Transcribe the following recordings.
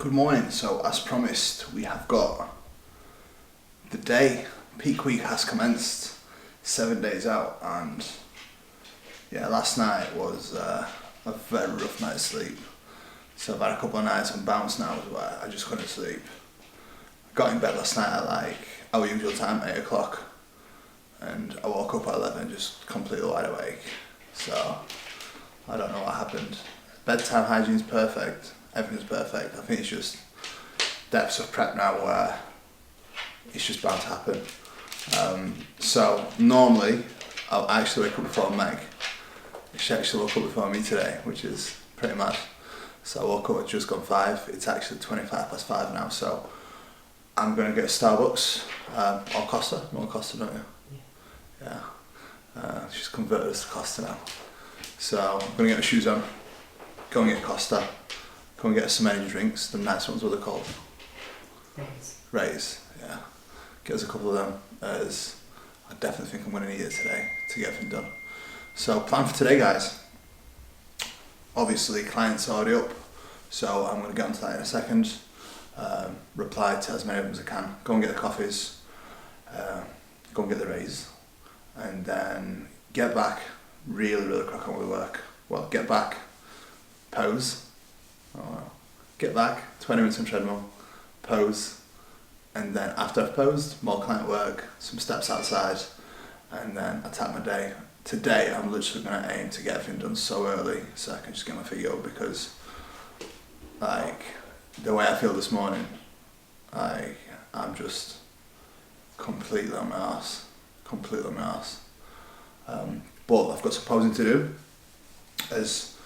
Good morning. So as promised, we have got the day. Peak week has commenced, 7 days out, and yeah, last night was a very rough night's sleep. So I've had a couple of nights on bounce now where I just couldn't sleep. I got in bed last night at like our usual time, 8 o'clock, and I woke up at 11 just completely wide awake. So I don't know what happened. Bedtime hygiene's perfect, everything's perfect. I think it's just depths of prep now where it's just bound to happen. So normally I'll actually wake up before Meg. She actually woke up before me today, which is pretty mad. So I woke up at just gone 5. It's actually 5:25 now, so I'm going to get a Starbucks or Costa. You want Costa, don't you? Yeah. She's converted us to Costa now. So I'm going to get my shoes on, go and get Costa, go and get some energy drinks, the nice ones, what are they called? Rays, yeah. Get us a couple of them, as I definitely think I'm going to need it today to get everything done. So plan for today, guys. Obviously clients are already up, so I'm going to get onto that in a second. Reply to as many of them as I can. Go and get the coffees, go and get the rays, and then get back, really crack on with the work. Well, get back, pose, get back, 20 minutes on treadmill, pose, and then after I've posed, more client work, some steps outside, and then attack my day. Today I'm literally going to aim to get everything done so early so I can just get my feet up, because like the way I feel this morning, like I'm just completely on my arse. But I've got some posing to do, as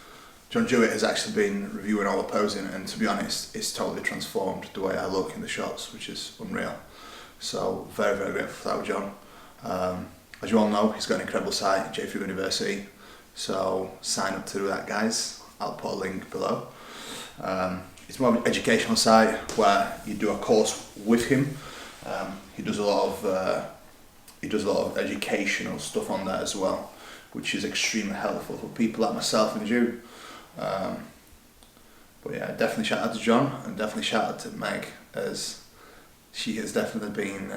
John Jewett has actually been reviewing all the posing, and to be honest, it's totally transformed the way I look in the shots, which is unreal. So very grateful for that with John. As you all know, he's got an incredible site, J3 University, so sign up to that, guys. I'll put a link below. It's more of an educational site where you do a course with him. He does a lot of educational stuff on there as well, which is extremely helpful for people like myself and you. But yeah, definitely shout out to John, and definitely shout out to Meg, as she has definitely been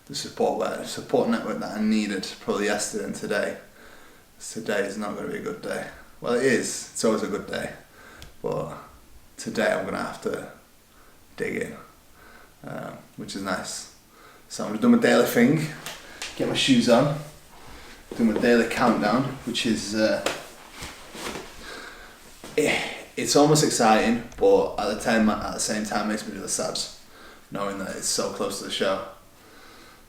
the support network that I needed probably yesterday and today. Today is not going to be a good day. Well, it is. It's always a good day, but today I'm going to have to dig in, which is nice. So I'm going to do my daily thing, get my shoes on, do my daily countdown, which is it's almost exciting, but at the same time makes me really sad, knowing that it's so close to the show.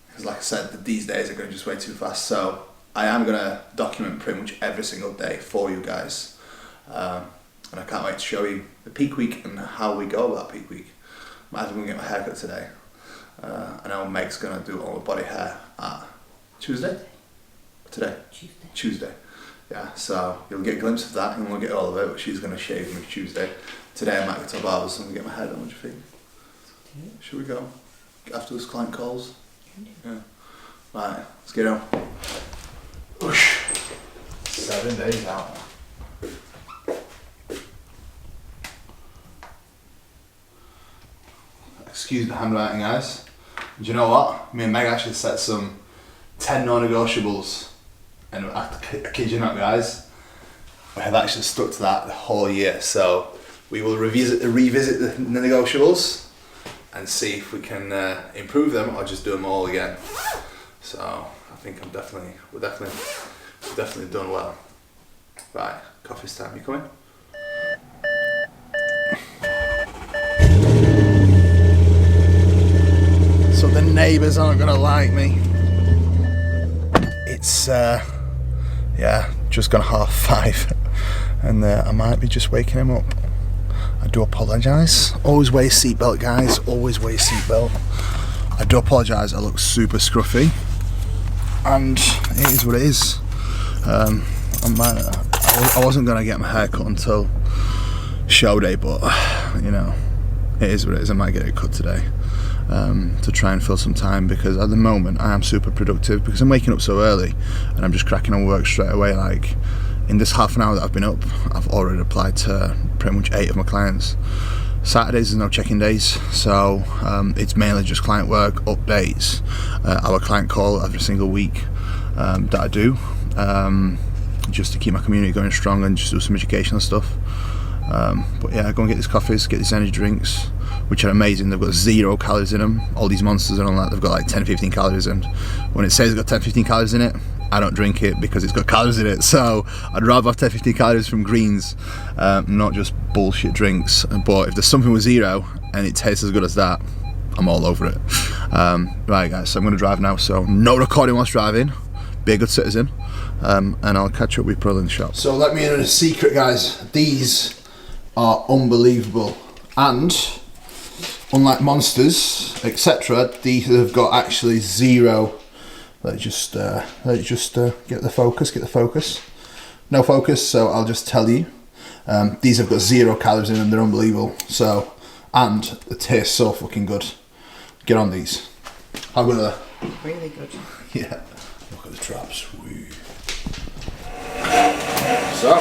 Because like I said, these days are going just way too fast. So I am going to document pretty much every single day for you guys. And I can't wait to show you the peak week and how we go about peak week. I'm actually going to get my haircut today. I know Meg's going to do all the body hair at Tuesday? Today? Tuesday. Yeah, so you'll get a glimpse of that, and we'll get all of it, but she's going to shave me Tuesday. Today I might go to barbers and get my hair done. What do you think? Should we go after this client calls? Yeah. Right, let's get on. Whoosh. 7 days out. Excuse the handwriting, guys. Do you know what? Me and Meg actually set some 10 non-negotiables, and I kid you not, guys, we have actually stuck to that the whole year. So we will revisit the negotiables and see if we can improve them or just do them all again. So I think we're definitely done well. Right, coffee's time. You coming? So the neighbours aren't gonna like me. It's just gone 5:30, and I might be just waking him up. I do apologise. Always wear your seatbelt, guys. Always wear your seatbelt. I do apologise. I look super scruffy, and it is what it is. I wasn't gonna get my hair cut until show day, but you know, it is what it is. I might get it cut today to try and fill some time, because at the moment I am super productive because I'm waking up so early and I'm just cracking on work straight away. Like in this half an hour that I've been up, I've already replied to pretty much 8 of my clients. Saturdays is no check-in days, so it's mainly just client work, updates, our client call every single week that I do, just to keep my community going strong and just do some educational stuff. But yeah, go and get these coffees, get these energy drinks, which are amazing. They've got 0 calories in them. All these monsters and all that, they've got like 10-15 calories in. When it says it's got 10-15 calories in it, I don't drink it because it's got calories in it. So I'd rather have 10-15 calories from greens, not just bullshit drinks. But if there's something with 0 and it tastes as good as that, I'm all over it. Right guys, so I'm going to drive now, so no recording whilst driving. Be a good citizen, and I'll catch up with Pearl in the shop. So let me in on a secret, guys. These are unbelievable, and unlike monsters, etc., these have got actually 0. Let's just get the focus. No focus, so I'll just tell you. These have got 0 calories in them. They're unbelievable. So, and they taste so fucking good. Get on these. How good are they? Really good. Yeah. Look at the traps. Woo. So,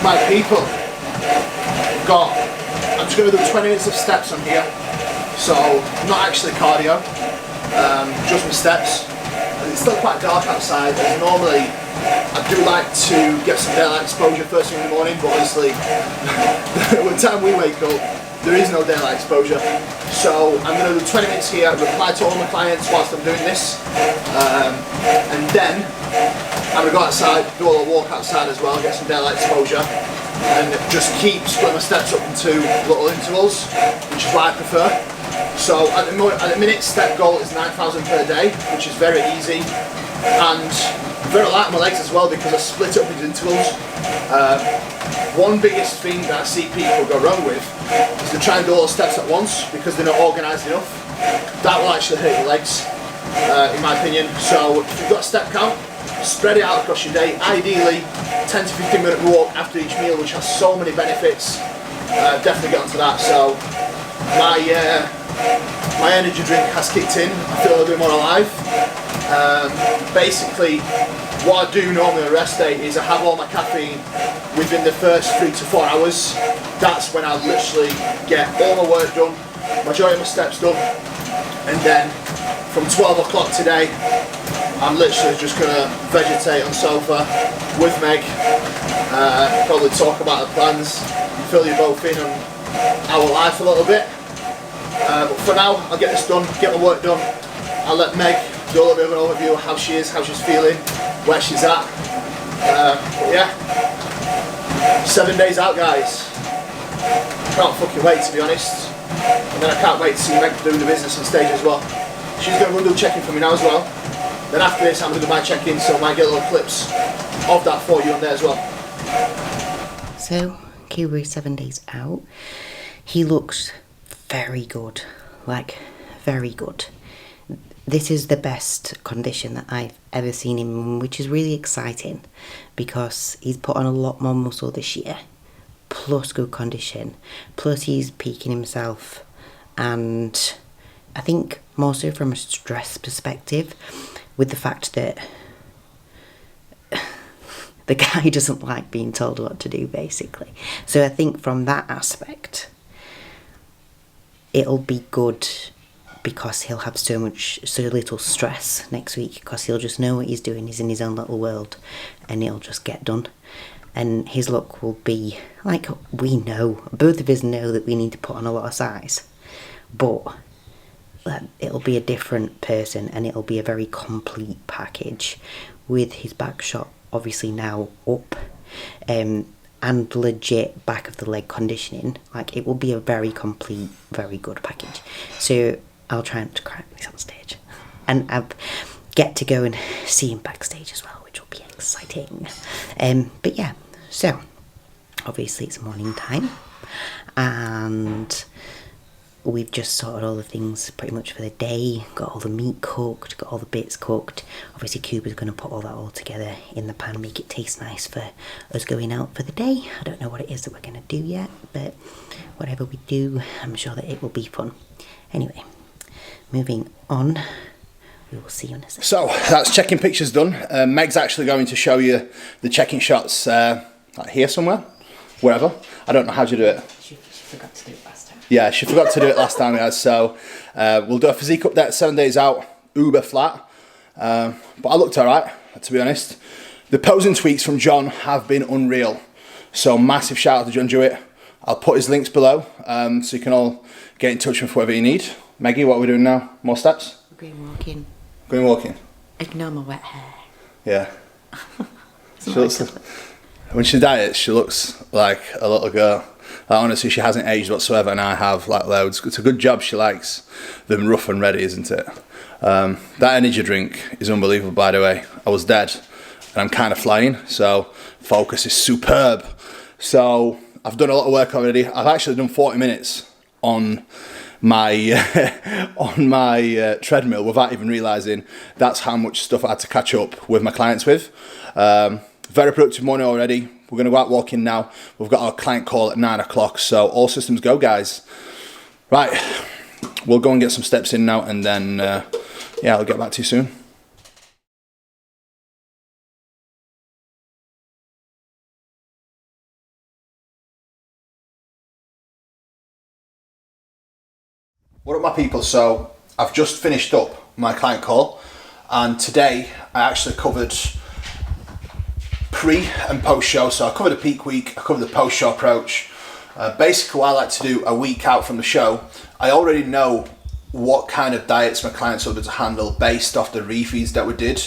my people, I'm just going to do 20 minutes of steps on here. So, not actually cardio, just my steps. It's still quite dark outside, and normally I do like to get some daylight exposure first thing in the morning, but obviously, by the time we wake up, there is no daylight exposure. So I'm going to do 20 minutes here, reply to all my clients whilst I'm doing this, and then I'm going to go outside, do a little walk outside as well, get some daylight exposure, and just keep splitting my steps up into little intervals, which is what I prefer. So at the minute, step goal is 9,000 per day, which is very easy, and very light on my legs as well because I split it up into intervals. One biggest thing that I see people go wrong with is they try and do all the steps at once because they're not organised enough. That will actually hurt your legs, in my opinion. So if you've got a step count, spread it out across your day. Ideally, 10 to 15 minute walk after each meal, which has so many benefits. Definitely get onto that. So my energy drink has kicked in. I feel a bit more alive. Basically, what I do normally on a rest day is I have all my caffeine within the first 3 to 4 hours. That's when I literally get all my work done, majority of my steps done, and then from 12 o'clock today, I'm literally just going to vegetate on the sofa with Meg, probably talk about the plans, fill you both in on our life a little bit. But for now, I'll get this done, get my work done. I'll let Meg do a little bit of an overview of how she is, how she's feeling, where she's at. But yeah, 7 days out, guys. Can't fucking wait, to be honest. And then I can't wait to see Meg doing the business on stage as well. She's going to go do check-in for me now as well. Then after this, I'm going to do my check-in, so I might get little clips of that for you on there as well. So, Cuba is 7 days out. He looks very good, like very good. This is the best condition that I've ever seen him in, which is really exciting because he's put on a lot more muscle this year, plus good condition, plus he's peaking himself, and I think more so from a stress perspective, with the fact that the guy doesn't like being told what to do, basically. So I think from that aspect, it'll be good because he'll have so little stress next week because he'll just know what he's doing. He's in his own little world and it'll just get done. And his look will be like, we know, both of us know that we need to put on a lot of size, but it'll be a different person and it'll be a very complete package with his back shot obviously now up, and legit back of the leg conditioning. Like, it will be a very complete, very good package. So I'll try and crack this on stage, and I'll get to go and see him backstage as well, which will be exciting. But yeah, so obviously it's morning time, and we've just sorted all the things pretty much for the day, got all the meat cooked, got all the bits cooked. Obviously Cuba's going to put all that all together in the pan, make it taste nice for us going out for the day. I don't know what it is that we're going to do yet, but whatever we do, I'm sure that it will be fun. Anyway, moving on, we will see you in a second. So that's checking pictures done. Meg's actually going to show you the checking shots like here somewhere. wherever. I don't know how to do it. She forgot to do it last time. Yeah, she forgot to do it last time, guys. So we'll do a physique update 7 days out, uber flat. But I looked alright, to be honest. The posing tweaks from John have been unreal. So massive shout out to John Jewett. I'll put his links below, so you can all get in touch with whatever you need. Maggie, what are we doing now? More steps? Green walking. Green walking? Ignore my wet hair. Yeah. She looks, when she diets, she looks like a little girl. Like, honestly, she hasn't aged whatsoever, and I have like loads. It's a good job she likes them rough and ready, isn't it? That energy drink is unbelievable, by the way. I was dead, and I'm kind of flying, so focus is superb. So I've done a lot of work already. I've actually done 40 minutes on my treadmill without even realising that's how much stuff I had to catch up with my clients with. Very productive morning already. We're going to go out walking now. We've got our client call at 9 o'clock, so all systems go, guys. Right, we'll go and get some steps in now, and then yeah, I'll get back to you soon. What up, my people? So I've just finished up my client call, and today I actually covered pre and post show. So I covered the peak week, I covered the post show approach. Basically what I like to do a week out from the show, I already know what kind of diets my clients are able to handle based off the refeeds that we did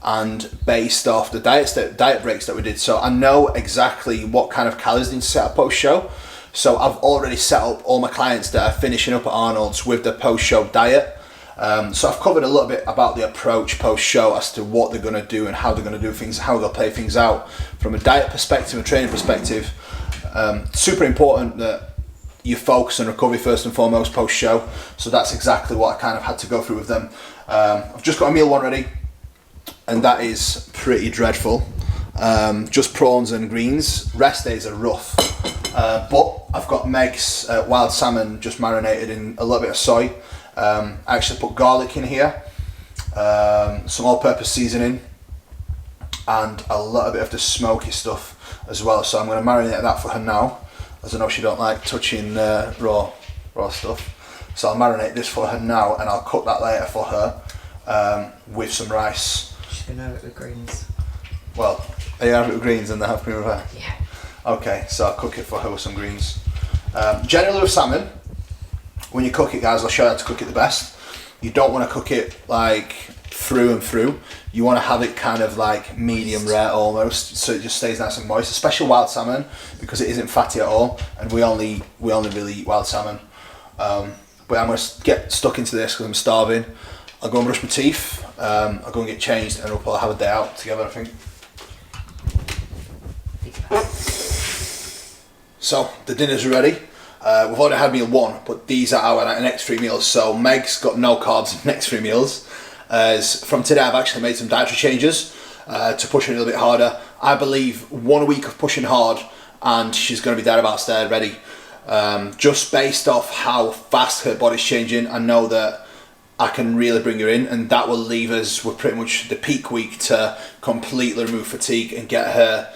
and based off the diet breaks that we did. So I know exactly what kind of calories they need to set up post show. So I've already set up all my clients that are finishing up at Arnolds with the post show diet. So I've covered a little bit about the approach post-show as to what they're going to do and how they're going to do things, how they'll play things out from a diet perspective, a training perspective. Super important that you focus on recovery first and foremost post-show. So that's exactly what I kind of had to go through with them. I've just got a meal one ready, and that is pretty dreadful. Just prawns and greens. Rest days are rough. But I've got Meg's wild salmon just marinated in a little bit of soy. I actually put garlic in here, some all-purpose seasoning, and a little bit of the smoky stuff as well. So I'm going to marinate that for her now, as I know she don't like touching raw stuff. So I'll marinate this for her now, and I'll cook that later for her with some rice. She's going to have it with greens. Well, are you having it with greens and they have cream with her? Yeah. Okay, so I'll cook it for her with some greens. Generally with salmon, when you cook it, guys, I'll show you how to cook it the best. You don't want to cook it like through and through. You want to have it kind of like medium rare almost, so it just stays nice and moist, especially wild salmon, because it isn't fatty at all, and we only really eat wild salmon. But I'm going to get stuck into this because I'm starving. I'll go and brush my teeth, I'll go and get changed, and we'll probably have a day out together, I think. So the dinners are ready. We've already had meal one, but these are our next 3 meals. So Meg's got no carbs next 3 meals. As from today, I've actually made some dietary changes to push her a little bit harder. I believe 1 week of pushing hard, and she's going to be there about there ready. Just based off how fast her body's changing, I know that I can really bring her in, and that will leave us with pretty much the peak week to completely remove fatigue and get her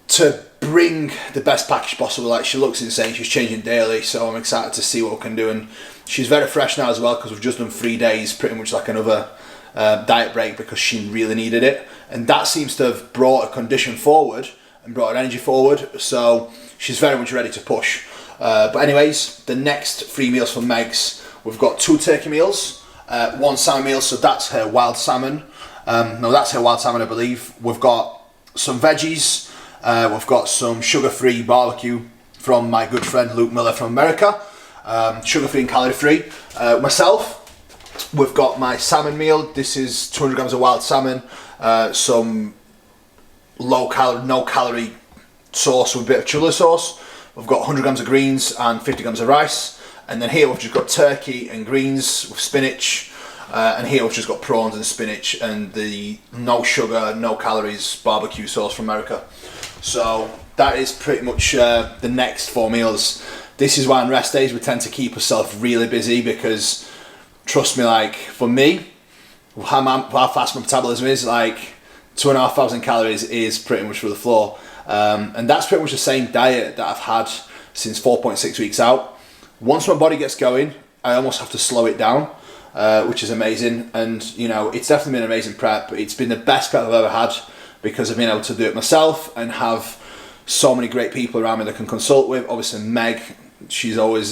to bring the best package possible. Like, she looks insane, she's changing daily, so I'm excited to see what we can do. And she's very fresh now as well, because we've just done 3 days, pretty much like another diet break, because she really needed it, and that seems to have brought her condition forward and brought her energy forward, so she's very much ready to push. But anyways, the next 3 meals for Meg's, we've got 2 turkey meals, 1 salmon meal, so that's her wild salmon. No, that's her wild salmon, I believe. We've got some veggies. We've got some sugar-free barbecue from my good friend Luke Miller from America, sugar-free and calorie-free. Myself, we've got my salmon meal. This is 200 grams of wild salmon, some low-calorie, no-calorie sauce with a bit of chili sauce. We've got 100 grams of greens and 50 grams of rice. And then here we've just got turkey and greens with spinach. And here we've just got prawns and spinach and the no sugar, no calories barbecue sauce from America. So that is pretty much the next 4 meals. This is why on rest days we tend to keep ourselves really busy, because trust me, like for me, how fast my metabolism is, like 2,500 calories is pretty much for the floor. And that's pretty much the same diet that I've had since 4.6 weeks out. Once my body gets going, I almost have to slow it down, which is amazing. And you know, it's definitely been an amazing prep. It's been the best prep I've ever had because I've been able to do it myself and have so many great people around me that I can consult with. Obviously Meg, she's always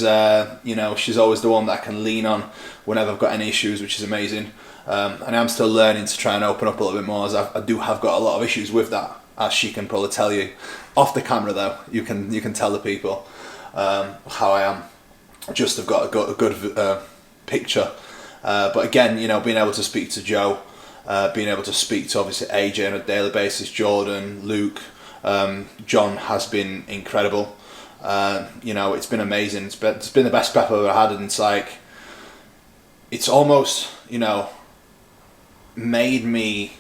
she's always the one that I can lean on whenever I've got any issues, which is amazing. And I'm still learning to try and open up a little bit more, as I do have got a lot of issues with that, as she can probably tell you. Off the camera though, you can tell the people how I am. Just have got a good picture. But again, you know, being able to speak to Joe, being able to speak to obviously AJ on a daily basis, Jordan, Luke, John has been incredible. You know, it's been amazing. It's been the best prep I've ever had, and it's like, it's almost, you know, made me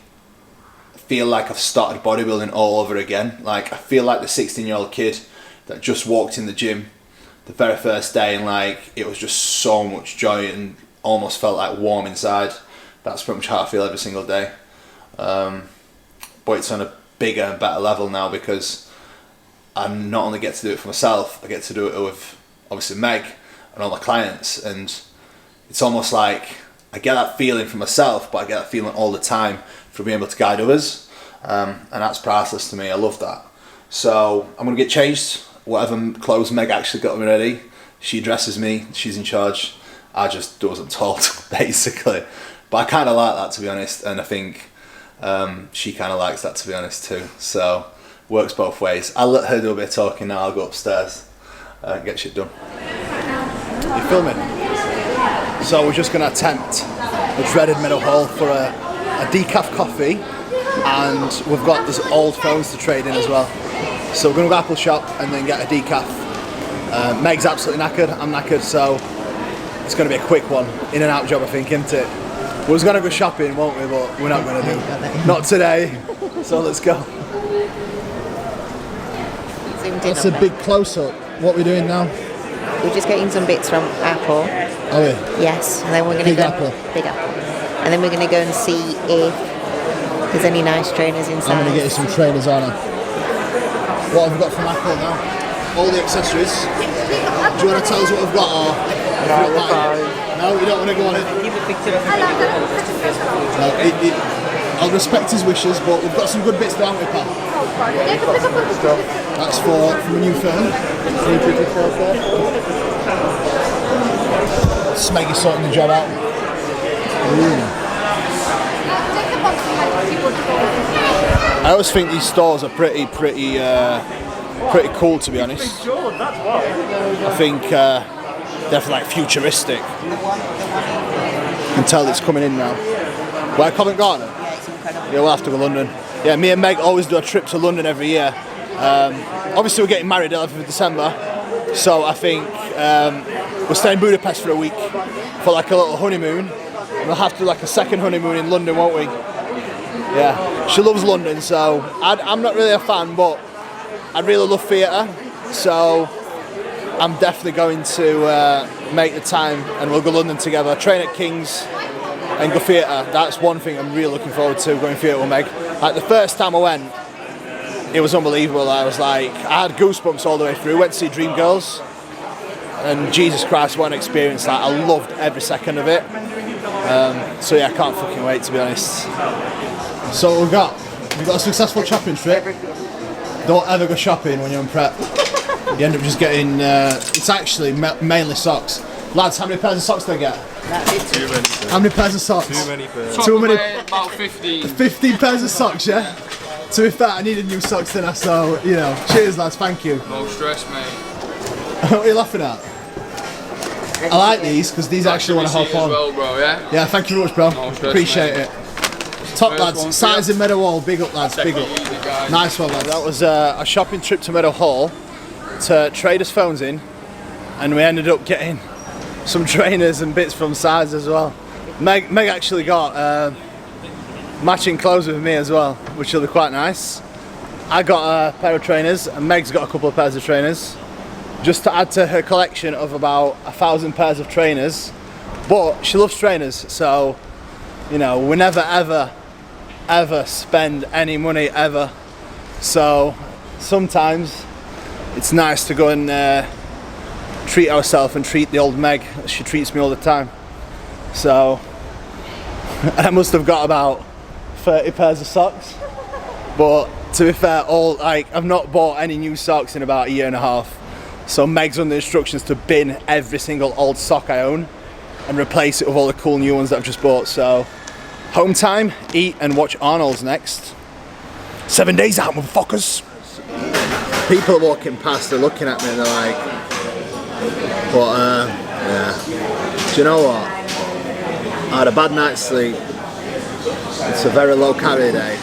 feel like I've started bodybuilding all over again. Like, I feel like the 16-year-old kid that just walked in the gym the very first day, and like, it was just so much joy and almost felt like warm inside. That's pretty much how I feel every single day. But it's on a bigger and better level now, because I not only get to do it for myself, I get to do it with obviously Meg and all my clients, and it's almost like I get that feeling for myself, but I get that feeling all the time from being able to guide others, and that's priceless to me. I love that. So I'm gonna get changed, whatever clothes Meg actually got me ready. She dresses me, she's in charge. I just do as I'm told, basically. But I kind of like that, to be honest, and I think she kind of likes that, to be honest, too. So works both ways. I'll let her do a bit of talking now. I'll go upstairs and get shit done. You filming? So we're just going to attempt the dreaded middle hole for a decaf coffee, and we've got these old phones to trade in as well. So we're going to go Apple shop and then get a decaf. Meg's absolutely knackered, I'm knackered, so it's going to be a quick one. In and out job, I think, isn't it? We was going to go shopping, won't we? But we're not going to do. Not today. So let's go. That's a big close-up. What are we doing now? We're just getting some bits from Apple. Oh yeah? Yes, and then we're going to go... Big Apple. And then we're going to go and see if there's any nice trainers inside. I'm going to get you some trainers, Anna. What have we got from Apple now? All the accessories. Do you want to tell us what we've got, or... No, you don't want to go on it? No, I'll respect his wishes, but we've got some good bits down with, pal. That's from a new phone. Smeggy sorting the job out. I always think these stores are pretty cool, to be honest. I think definitely like futuristic. You can tell it's coming in now. Where Covent Garden? Yeah, it's incredible. Yeah, we'll have to go to London. Yeah, me and Meg always do a trip to London every year. Obviously we're getting married 11th of December, so I think we'll stay in Budapest for a week for like a little honeymoon. And we'll have to do like a second honeymoon in London, won't we? Yeah, she loves London, so I'm not really a fan, but I really love theatre, so I'm definitely going to make the time, and we'll go to London together, train at King's and go theatre. That's one thing I'm really looking forward to, going theatre with Meg. Like the first time I went, it was unbelievable. I was like, I had goosebumps all the way through. Went to see Dreamgirls, and Jesus Christ, what an experience. Like, I loved every second of it. So yeah, I can't fucking wait, to be honest. So we've got a successful shopping trip. Don't ever go shopping when you're on prep. You end up just getting, it's actually mainly socks. Lads, how many pairs of socks do I get? Too many. How many pairs of socks? Too many pairs. Too many. About 15. 15 pairs of socks, yeah? To be fair, I needed new socks then, so, you know, cheers lads, thank you. No stress, mate. What are you laughing at? I like these, because these actually want to hop on. Well, bro, yeah? Yeah, thank you very much, bro. No stress, appreciate mate. it. Top lads, size in Meadow Hall, big up lads, big up. Nice one lads. That was a shopping trip to Meadow Hall to trade us phones in, and we ended up getting some trainers and bits from Size as well. Meg actually got matching clothes with me as well, which will be quite nice. I got a pair of trainers, and Meg's got a couple of pairs of trainers, just to add to her collection of about 1,000 pairs of trainers. But she loves trainers, so you know, we never ever spend any money ever. So sometimes it's nice to go and treat ourselves and treat the old Meg. She treats me all the time. So, I must have got about 30 pairs of socks. But to be fair, I've not bought any new socks in about a year and a half. So Meg's under instructions to bin every single old sock I own and replace it with all the cool new ones that I've just bought. So, home time, eat and watch Arnolds next. 7 days out, motherfuckers. People are walking past, they're looking at me and they're like, but yeah. Do you know what? I had a bad night's sleep. It's a very low calorie day.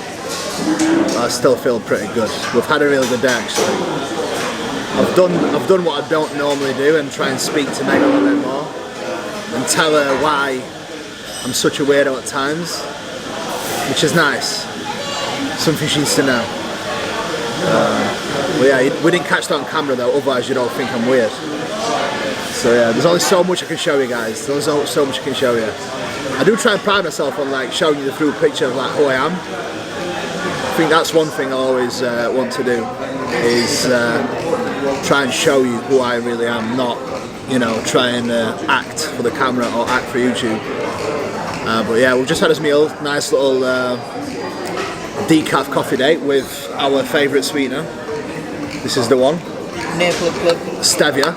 I still feel pretty good. We've had a really good day actually. I've done what I don't normally do and try and speak to Meg a little bit more and tell her why I'm such a weirdo at times, which is nice. Something she needs to know. But yeah, we didn't catch that on camera though, otherwise you'd all think I'm weird. So yeah, there's only so much I can show you guys. There's only so much I can show you. I do try and pride myself on like showing you the full picture of like who I am. I think that's one thing I always want to do, is try and show you who I really am, not, you know, try and act for the camera or act for YouTube. But yeah, we've just had this meal, nice little decaf coffee date with our favourite sweetener. This is the one. Stevia.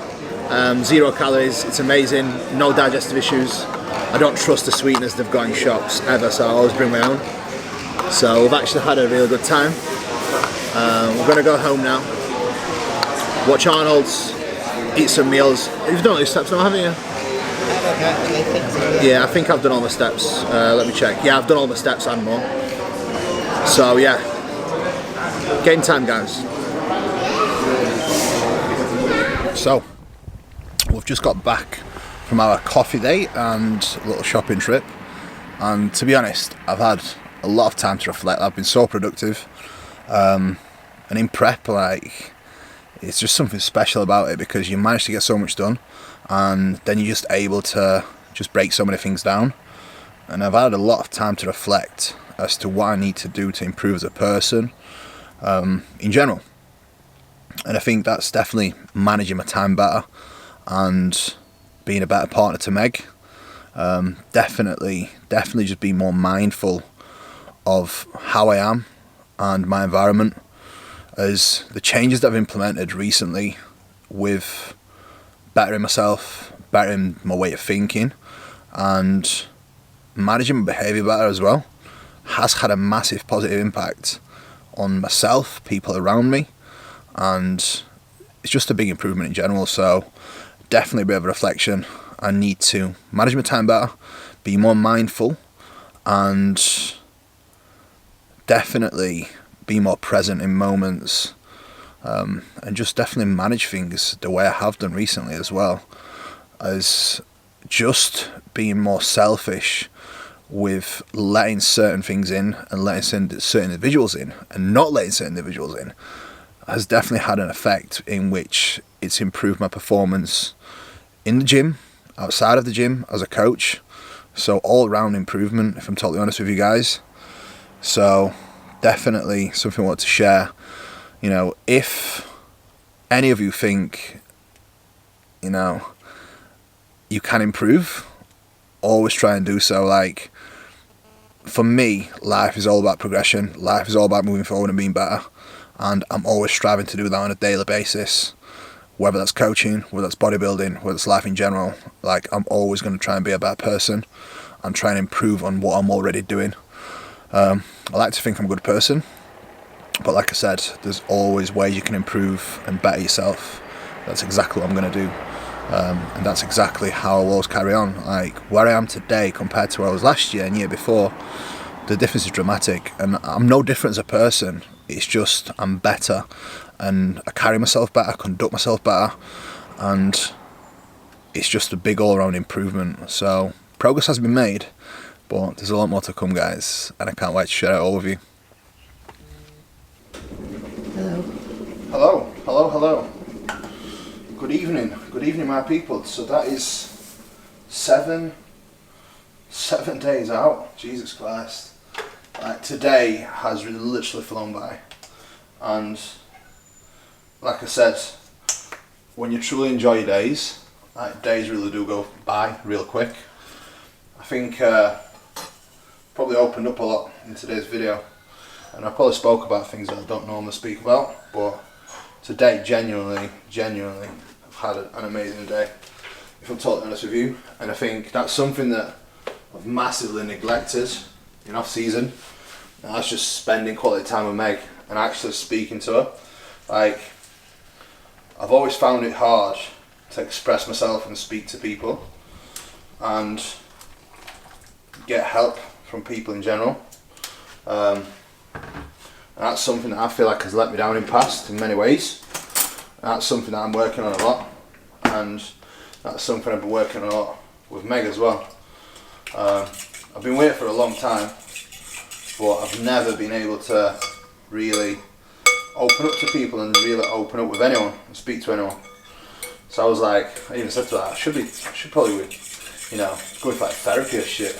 0 calories, it's amazing, no digestive issues. I don't trust the sweeteners they've got in shops ever, so I always bring my own. So we've actually had a really good time. We're going to go home now, watch Arnolds, eat some meals. You've done all these steps now, haven't you? Yeah, I think I've done all the steps. Let me check. Yeah, I've done all the steps and more. So yeah, game time guys. So, we've just got back from our coffee date and a little shopping trip, and to be honest, I've had a lot of time to reflect. I've been so productive, and in prep, like, it's just something special about it because you manage to get so much done, and then you're just able to just break so many things down. And I've had a lot of time to reflect as to what I need to do to improve as a person, in general. And I think that's definitely managing my time better and being a better partner to Meg. Definitely just being more mindful of how I am and my environment, as the changes that I've implemented recently with bettering myself, bettering my way of thinking and managing my behaviour better as well, has had a massive positive impact on myself, people around me, and it's just a big improvement in general. So definitely a bit of a reflection. I need to manage my time better, be more mindful, and definitely be more present in moments, and just definitely manage things the way I have done recently as well, as just being more selfish with letting certain things in and letting certain individuals in and not letting certain individuals in has definitely had an effect in which it's improved my performance in the gym, outside of the gym, as a coach. So all round improvement, if I'm totally honest with you guys. So definitely something I want to share. You know, if any of you think, you know, you can improve, always try and do so. Like, for me, life is all about progression. Life is all about moving forward and being better. And I'm always striving to do that on a daily basis. Whether that's coaching, whether that's bodybuilding, whether it's life in general. Like, I'm always going to try and be a better person and try and improve on what I'm already doing. I like to think I'm a good person. But like I said, there's always ways you can improve and better yourself. That's exactly what I'm going to do. And that's exactly how I will always carry on. Like, where I am today compared to where I was last year and year before, the difference is dramatic. And I'm no different as a person. It's just I'm better and I carry myself better, conduct myself better, and it's just a big all-around improvement. So progress has been made, but there's a lot more to come, guys, and I can't wait to share it all with you. Hello. Good evening, my people. So that is seven days out. Jesus Christ. Like, today has literally flown by, and like I said, when you truly enjoy your days, like days really do go by real quick. I think probably opened up a lot in today's video, and I probably spoke about things that I don't normally speak about, but today genuinely I've had an amazing day, if I'm totally honest with you. And I think that's something that I've massively neglected in off season, and that's just spending quality time with Meg and actually speaking to her. Like, I've always found it hard to express myself and speak to people and get help from people in general. And that's something that I feel like has let me down in past in many ways. And that's something that I'm working on a lot, and that's something I've been working on a lot with Meg as well. I've been with her for a long time, but I've never been able to really open up to people and really open up with anyone and speak to anyone. So I was like, I even said to her, I should probably, you know, go with like therapy or shit,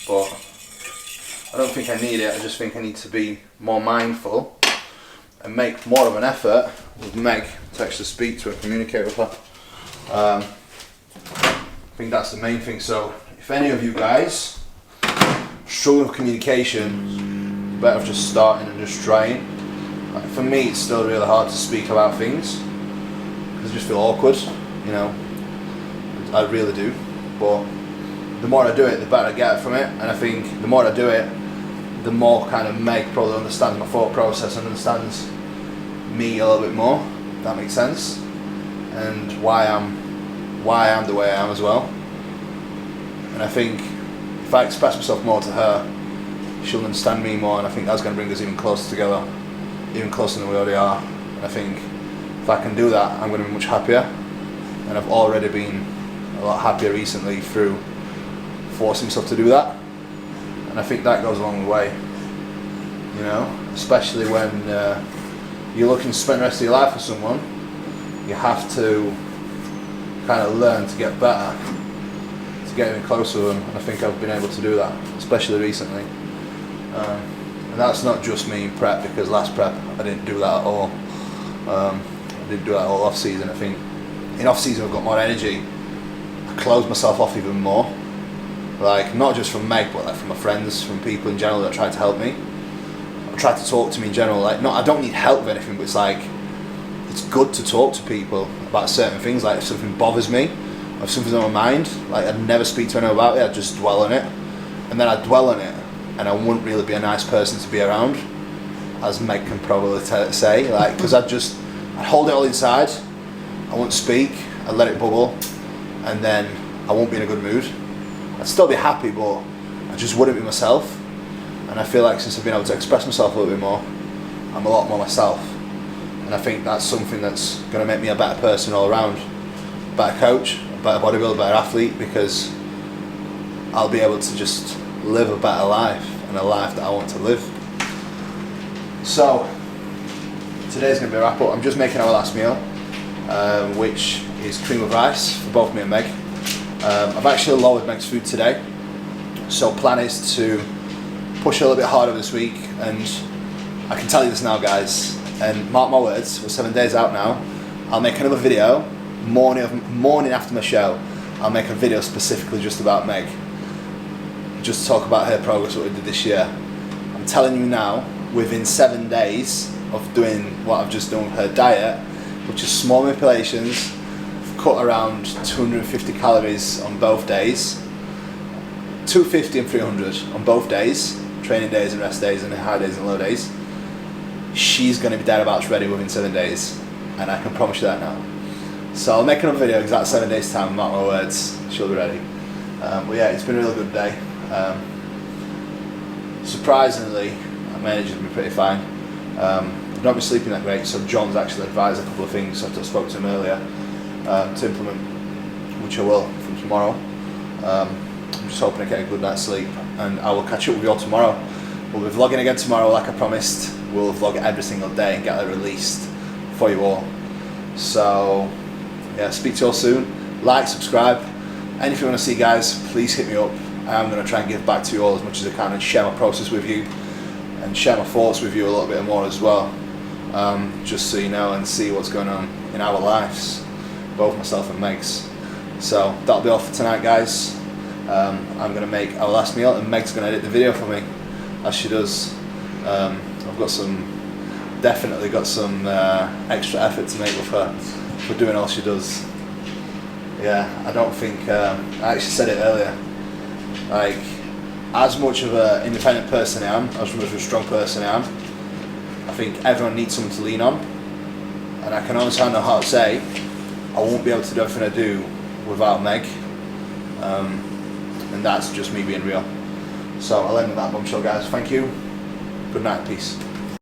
but I don't think I need it. I just think I need to be more mindful and make more of an effort with Meg to actually speak to her and communicate with her. I think that's the main thing. So if any of you guys struggle with communication, better off just starting and just trying. Like, for me, it's still really hard to speak about things because I just feel awkward, you know. I really do. But the more I do it, the better I get from it. And I think the more I do it, the more kind of Meg probably understands my thought process and understands me a little bit more, if that makes sense, and why I am the way I am as well. And I think if I express myself more to her, she'll understand me more, and I think that's going to bring us even closer together, even closer than we already are. And I think if I can do that, I'm going to be much happier, and I've already been a lot happier recently through forcing myself to do that. And I think that goes a long way, you know, especially when you're looking to spend the rest of your life with someone. You have to kind of learn to get better, to get even closer with them, and I think I've been able to do that, especially recently. And that's not just me in prep, because last prep I didn't do that at all. I didn't do that all off season. I think in off season I've got more energy. I close myself off even more. Like, not just from Meg, but like from my friends, from people in general that try to help me, try to talk to me in general. Like, I don't need help with anything, but it's like, it's good to talk to people about certain things. Like, if something bothers me, or if something's on my mind, like, I'd never speak to anyone about it, I'd just dwell on it. And then I'd dwell on it, and I wouldn't really be a nice person to be around, as Meg can probably say. Like, because I'd hold it all inside, I wouldn't speak, I'd let it bubble, and then I won't be in a good mood. I'd still be happy, but I just wouldn't be myself. And I feel like since I've been able to express myself a little bit more, I'm a lot more myself. And I think that's something that's going to make me a better person all around. A better coach, a better bodybuilder, a better athlete, because I'll be able to just live a better life, and a life that I want to live. So, today's going to be a wrap up. I'm just making our last meal, which is cream of rice for both me and Meg. I've actually lowered Meg's food today, so plan is to push a little bit harder this week. And I can tell you this now, guys, and mark my words, we're 7 days out now. I'll make another video morning after my show. I'll make a video specifically just about Meg, just to talk about her progress, what we did this year. I'm telling you now, within 7 days of doing what I've just done with her diet, which is small manipulations, cut around 250 calories on both days, 250 and 300 on both days, training days and rest days and high days and low days. She's going to be thereabouts ready within 7 days, and I can promise you that now. So I'll make another video exact 7 days time, mark my words, she'll be ready. But yeah, it's been a really good day. Surprisingly, my energy's been pretty fine. I've not been sleeping that great, so John's actually advised a couple of things after I spoke to him earlier to implement, which I will from tomorrow. I'm just hoping I get a good night's sleep, and I will catch up with you all tomorrow. We'll be vlogging again tomorrow, like I promised. We'll vlog every single day and get it released for you all. So yeah, speak to you all soon. Like, subscribe. Anything you want to see, guys, please hit me up. I'm going to try and give back to you all as much as I can, and share my process with you, and share my thoughts with you a little bit more as well. just so you know and see what's going on in our lives, both myself and Meg's. So that'll be all for tonight, guys. I'm going to make our last meal and Meg's going to edit the video for me, as she does. I've definitely got some extra effort to make with her for doing all she does. Yeah, I don't think, I actually said it earlier, like, as much of an independent person I am, as much of a strong person I am, I think everyone needs someone to lean on, and I can honestly have no heart to say I won't be able to do everything I do without Meg, and that's just me being real. So I'll end with that bombshell, guys. Thank you, good night, peace.